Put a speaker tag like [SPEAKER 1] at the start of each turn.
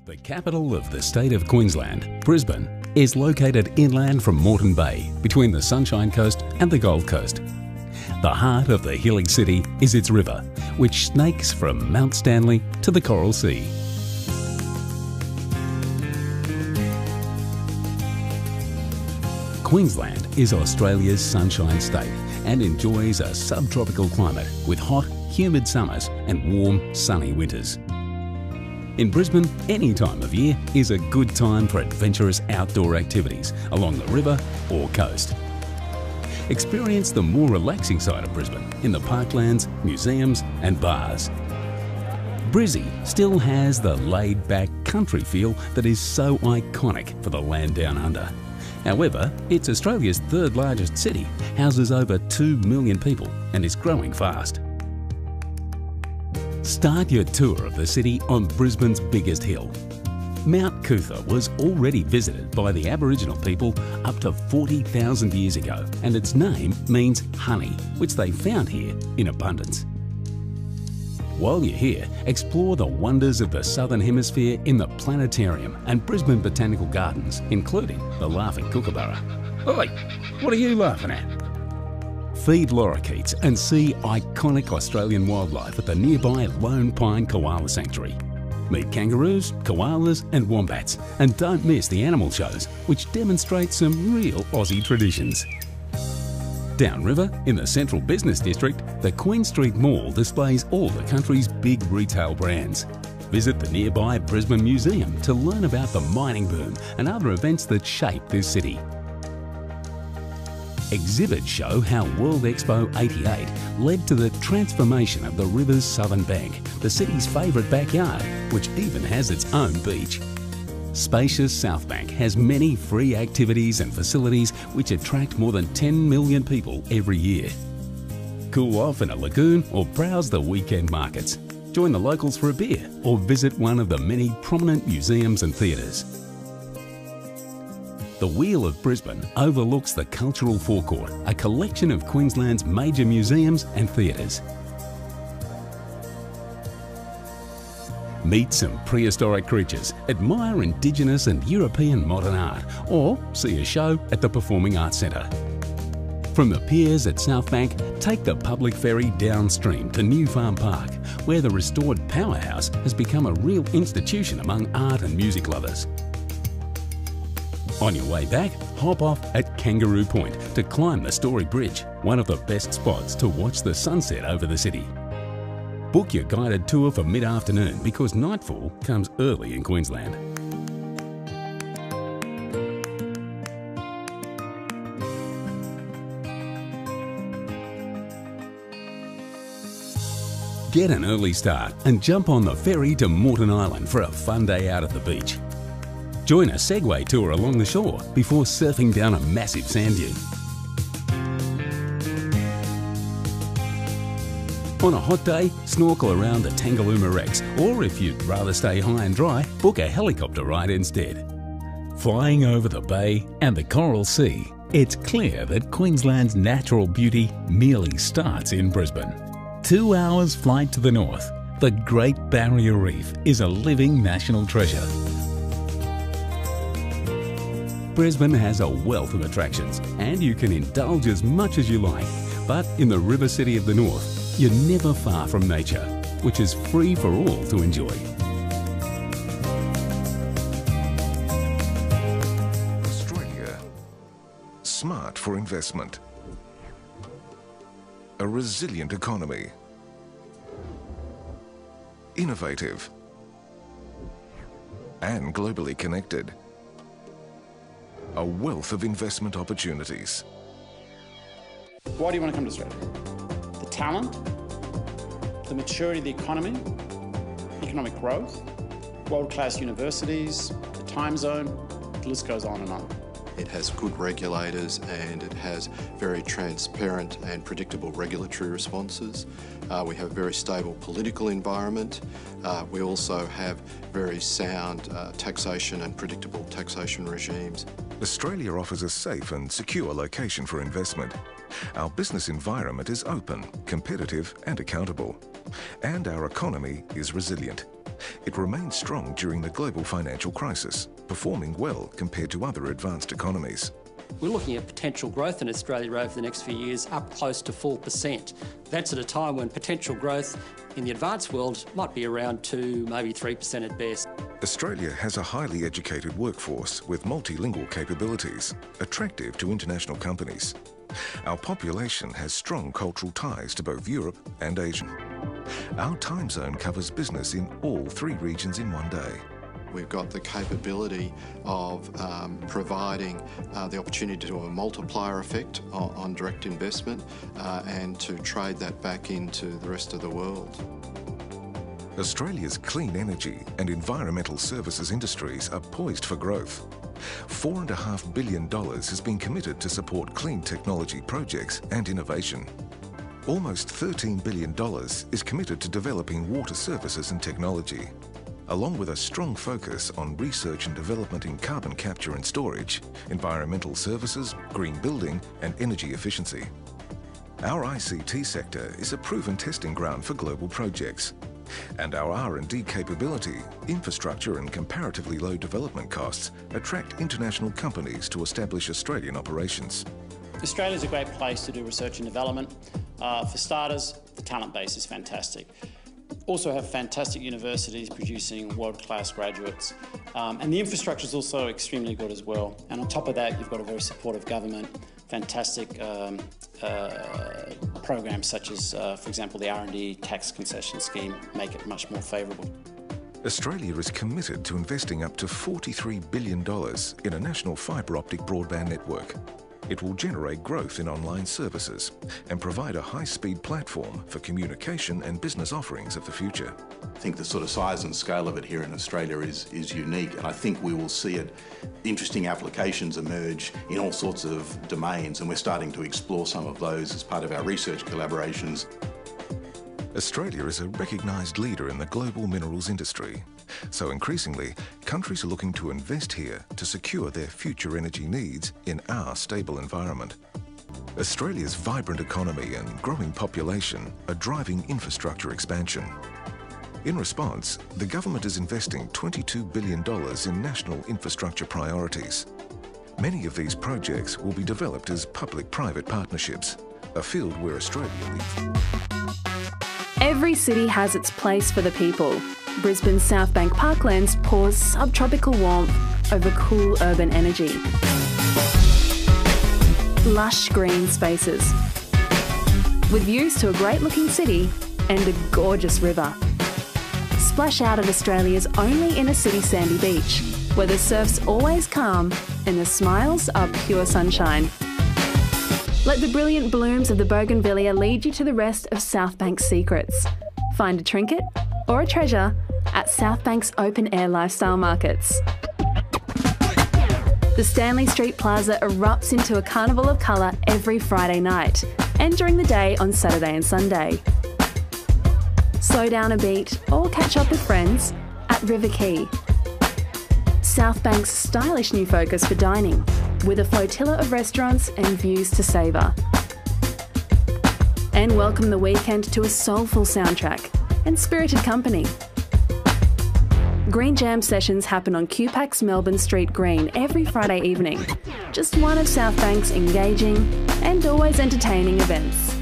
[SPEAKER 1] The capital of the state of Queensland, Brisbane, is located inland from Moreton Bay, between the Sunshine Coast and the Gold Coast. The heart of the hilly city is its river, which snakes from Mount Stanley to the Coral Sea. Queensland is Australia's sunshine state and enjoys a subtropical climate with hot, humid summers and warm, sunny winters. In Brisbane, any time of year is a good time for adventurous outdoor activities along the river or coast. Experience the more relaxing side of Brisbane in the parklands, museums and bars. Brizzy still has the laid-back country feel that is so iconic for the land down under. However, it's Australia's third largest city, houses over 2 million people and is growing fast. Start your tour of the city on Brisbane's biggest hill. Mount Cootha was already visited by the Aboriginal people up to 40,000 years ago, and its name means honey, which they found here in abundance. While you're here, explore the wonders of the Southern Hemisphere in the Planetarium and Brisbane Botanical Gardens, including the Laughing Kookaburra. Oi, what are you laughing at? Feed lorikeets and see iconic Australian wildlife at the nearby Lone Pine Koala Sanctuary. Meet kangaroos, koalas and wombats, and don't miss the animal shows, which demonstrate some real Aussie traditions. Downriver, in the Central Business District, the Queen Street Mall displays all the country's big retail brands. Visit the nearby Brisbane Museum to learn about the mining boom and other events that shape this city. Exhibits show how World Expo 88 led to the transformation of the river's southern bank, the city's favourite backyard, which even has its own beach. Spacious South Bank has many free activities and facilities which attract more than 10 million people every year. Cool off in a lagoon or browse the weekend markets. Join the locals for a beer or visit one of the many prominent museums and theatres. The Wheel of Brisbane overlooks the Cultural Forecourt, a collection of Queensland's major museums and theatres. Meet some prehistoric creatures, admire Indigenous and European modern art, or see a show at the Performing Arts Centre. From the piers at South Bank, take the public ferry downstream to New Farm Park, where the restored powerhouse has become a real institution among art and music lovers. On your way back, hop off at Kangaroo Point to climb the Story Bridge, one of the best spots to watch the sunset over the city. Book your guided tour for mid-afternoon because nightfall comes early in Queensland. Get an early start and jump on the ferry to Moreton Island for a fun day out at the beach. Join a Segway tour along the shore before surfing down a massive sand dune. On a hot day, snorkel around the Tangalooma Wrecks, or if you'd rather stay high and dry, book a helicopter ride instead. Flying over the bay and the Coral Sea, it's clear that Queensland's natural beauty merely starts in Brisbane. 2 hours flight to the north, the Great Barrier Reef is a living national treasure. Brisbane has a wealth of attractions and you can indulge as much as you like, but in the river city of the north, you're never far from nature, which is free for all to enjoy.
[SPEAKER 2] Australia, smart for investment, a resilient economy, innovative and globally connected. A wealth of investment opportunities.
[SPEAKER 3] Why do you want to come to Australia? The talent, the maturity of the economy, economic growth, world-class universities, the time zone, the list goes on and on.
[SPEAKER 4] It has good regulators and it has very transparent and predictable regulatory responses. We have a very stable political environment. We also have very sound taxation and predictable taxation regimes.
[SPEAKER 2] Australia offers a safe and secure location for investment. Our business environment is open, competitive and accountable. And our economy is resilient. It remained strong during the global financial crisis, performing well compared to other advanced economies.
[SPEAKER 5] We're looking at potential growth in Australia over the next few years up close to 4%. That's at a time when potential growth in the advanced world might be around 2, maybe 3% at best.
[SPEAKER 2] Australia has a highly educated workforce with multilingual capabilities, attractive to international companies. Our population has strong cultural ties to both Europe and Asia. Our time zone covers business in all 3 regions in one day.
[SPEAKER 4] We've got the capability of providing the opportunity to do a multiplier effect on direct investment and to trade that back into the rest of the world.
[SPEAKER 2] Australia's clean energy and environmental services industries are poised for growth. $4.5 billion has been committed to support clean technology projects and innovation. Almost $13 billion is committed to developing water services and technology, along with a strong focus on research and development in carbon capture and storage, environmental services, green building and energy efficiency. Our ICT sector is a proven testing ground for global projects, and our R&D capability, infrastructure and comparatively low development costs attract international companies to establish Australian operations.
[SPEAKER 3] Australia is a great place to do research and development. For starters, the talent base is fantastic. Also have fantastic universities producing world-class graduates. And the infrastructure is also extremely good as well. And on top of that, you've got a very supportive government, fantastic programs such as, for example, the R&D tax concession scheme make it much more favourable.
[SPEAKER 2] Australia is committed to investing up to $43 billion in a national fibre optic broadband network. It will generate growth in online services and provide a high-speed platform for communication and business offerings of the future.
[SPEAKER 6] I think the sort of size and scale of it here in Australia is unique, and I think we will see interesting applications emerge in all sorts of domains, and we're starting to explore some of those as part of our research collaborations.
[SPEAKER 2] Australia is a recognised leader in the global minerals industry, so increasingly countries are looking to invest here to secure their future energy needs in our stable environment. Australia's vibrant economy and growing population are driving infrastructure expansion. In response, the government is investing $22 billion in national infrastructure priorities. Many of these projects will be developed as public-private partnerships, a field where Australia leads.
[SPEAKER 7] Every city has its place for the people. Brisbane's South Bank parklands pours subtropical warmth over cool urban energy. Lush green spaces, with views to a great-looking city and a gorgeous river. Splash out at Australia's only inner-city sandy beach, where the surf's always calm and the smiles are pure sunshine. Let the brilliant blooms of the bougainvillea lead you to the rest of South Bank's secrets. Find a trinket or a treasure at South Bank's open-air lifestyle markets. The Stanley Street Plaza erupts into a carnival of colour every Friday night and during the day on Saturday and Sunday. Slow down a beat or catch up with friends at River Quay. South Bank's stylish new focus for dining, with a flotilla of restaurants and views to savour. And welcome the weekend to a soulful soundtrack and spirited company. Green Jam sessions happen on QPAC's Melbourne Street Green every Friday evening. Just one of South Bank's engaging and always entertaining events.